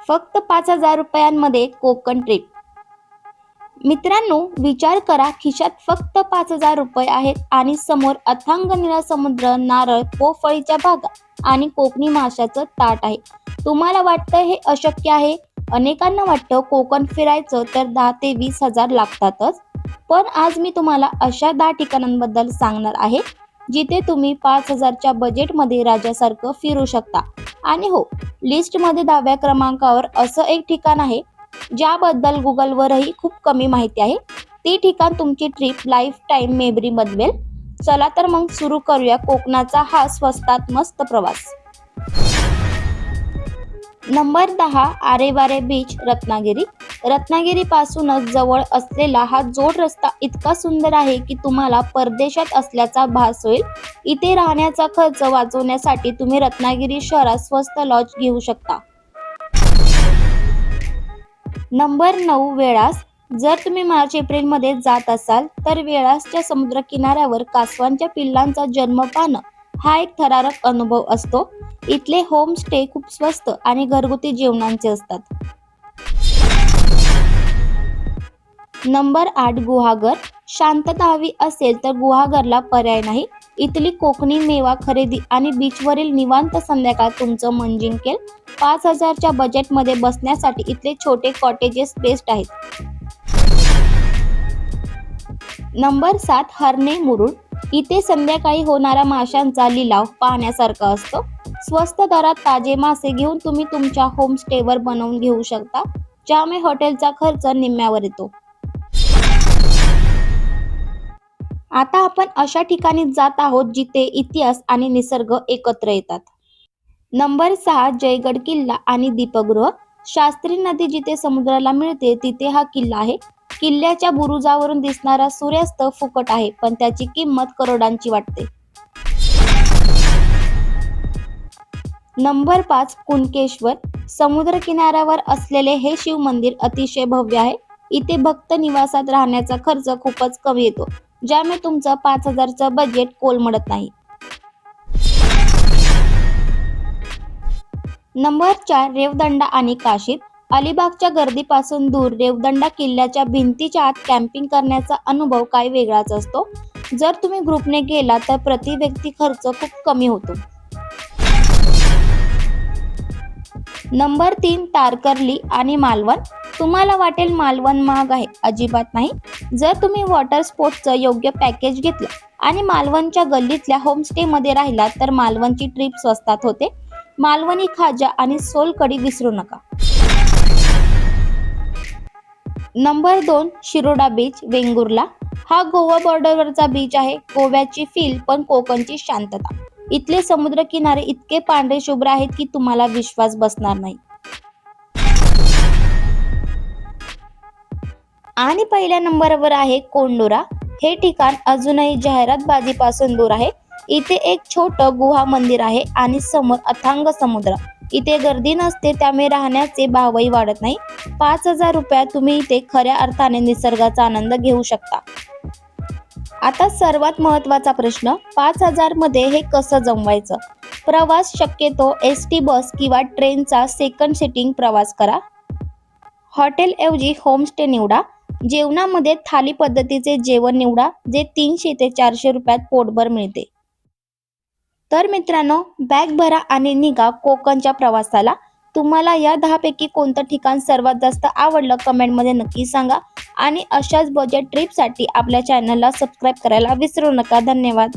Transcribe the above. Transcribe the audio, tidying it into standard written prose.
फक्त 5,000 रुपयांमध्ये कोकण ट्रिप. मित्रांनो, विचार करा, खिशात फक्त 5,000 रुपये आहेत आणि समोर अथांग निळा समुद्र, नारळ व फळीच्या बागा आणि कोकणी माशाचं ताट आहे. तुम्हाला वाटतं हे अशक्य आहे? अनेकांना वाटतं कोकण फिरायचं तर 10 ते 20,000 लागतातच. पण आज मी तुम्हाला अशा 10 ठिकाणांबद्दल सांगणार आहे जिथे तुम्ही 5,000च्या बजेटमध्ये राजासारखं फिरू शकता. आणि हो, लिस्टमध्ये 10व्या क्रमांकावर असं एक ठिकाण आहे ज्याबद्दल गुगलवरही खूप कमी माहिती आहे. ते ठिकाण तुमची ट्रिप लाईफ टाईम मेमरी बनवेल. चला तर मग सुरू करूया कोकणाचा हा स्वस्तात मस्त प्रवास. Number 10, Aareware beach, Ratnagiri. रत्नागिरी पासूनच जवळ असलेला हा जोड रस्ता इतका सुंदर आहे की तुम्हाला परदेशात असल्याचा भास होईल. इथे राहण्याचा खर्च वाचवण्यासाठी तुम्ही रत्नागिरी शहरात स्वस्त लॉज घेऊ शकता. नंबर 9, वेळास. जर तुम्ही मार्च एप्रिलमध्ये जात असाल तर वेळासच्या समुद्र किनाऱ्यावर कासवांच्या पिल्लांचा जन्म पाहणं हा एक थरारक अनुभव असतो. इथले होमस्टे खूप स्वस्त आणि घरगुती जेवणांचे असतात. नंबर 8, गुहागर. शांतता हवी असेल तर गुहागरला पर्याय नाही. इथली कोकणी मेवा खरेदी आणि बीचवरील निवांत संध्याकाळ तुमचं मन जिंकेल. 5,000च्या बजेटमध्ये बसण्यासाठी इथले छोटे कॉटेजेस बेस्ट आहेत. नंबर 7, हरणे मुरुड. इथे संध्याकाळी होणारा माशांचा लिलाव पाहण्यासारखा असतो. स्वस्त दरात ताजे मासे घेऊन तुम्ही तुमच्या होमस्टेवर बनवून घेऊ शकता, ज्यामुळे हॉटेलचा खर्च निम्म्यावर येतो. आता आपण अशा ठिकाणी जात आहोत जिथे इतिहास आणि निसर्ग एकत्र येतात. नंबर 6, जयगड किल्ला आणि दीपगृह. शास्त्री नदी जिथे समुद्राला मिळते तिथे हा किल्ला आहे. किल्ल्याच्या बुरुजावरून दिसणारा सूर्यास्त फुकट आहे, पण त्याची किंमत करोडांची वाटते. नंबर 5, कुणकेश्वर. समुद्र किनाऱ्यावर असलेले हे शिव मंदिर अतिशय भव्य आहे. इथे भक्त निवासात राहण्याचा खर्च खूपच कमी येतो, ज्यामुळे तुमचं 5,000चं बजेट कोलमडत नाही. नंबर 4, रेवदंडा आणि काशीद. अलिबागच्या गर्दीपासून दूर रेवदंडा किल्ल्याच्या भिंतीच्या आत कॅम्पिंग करण्याचा अनुभव काही वेगळाच असतो. जर तुम्ही ग्रुपने गेला तर प्रति व्यक्ती खर्च खूप कमी होतो. नंबर 3, तारकर्ली आणि मालवण. तुम्हाला वाटेल मालवण महाग आहे, अजिबात नाही. जर तुम्ही वॉटर स्पोर्ट्सचं योग्य पॅकेज घेतलं आणि मालवणच्या गल्लीतल्या होमस्टेमध्ये राहिला तर मालवणची ट्रिप स्वस्तात होते. मालवणी खाजा आणि सोलकढी विसरू नका. Number 2, Shiroda beach, Vengurla. हा गोवा बॉर्डरवरचा बीच आहे. गोव्याची फील पण कोकणची शांतता. इथले समुद्र किनारे इतके पांढरे शुभ्र आहेत की तुम्हाला विश्वास बसणार नाही. आणि पहिल्या नंबरवर आहे कोंडोरा. हे ठिकाण अजूनही जाहिरातबाजीपासून दूर आहे. इथे एक छोटं गुहा मंदिर आहे आणि समोर अथांग समुद्र. इथे गर्दी नसते, त्यामुळे राहण्याचे भावही वाढत नाही. 5,000 रुपयात तुम्ही इथे खऱ्या अर्थाने निसर्गाचा आनंद घेऊ शकता. आता सर्वात महत्त्वाचा प्रश्न, 5,000 मध्ये हे कसं जमवायचं? प्रवास शक्यतो एसटी बस किंवा ट्रेनचा सेकंड सिटिंग प्रवास करा. हॉटेलऐवजी होमस्टे निवडा. जेवणामध्ये थाली पद्धतीचे जेवण निवडा, जे 300 ते 400 रुपयात पोटभर मिळते. तर मित्रांनो, बॅग भरा आणि निघा कोकणच्या प्रवासाला. तुम्हाला या 10 पैकी कोणतं ठिकाण सर्वात जास्त आवडलं कमेंटमध्ये नक्की सांगा. आणि अशाच बजेट ट्रिपसाठी आपल्या चॅनलला सबस्क्राईब करायला विसरू नका. धन्यवाद.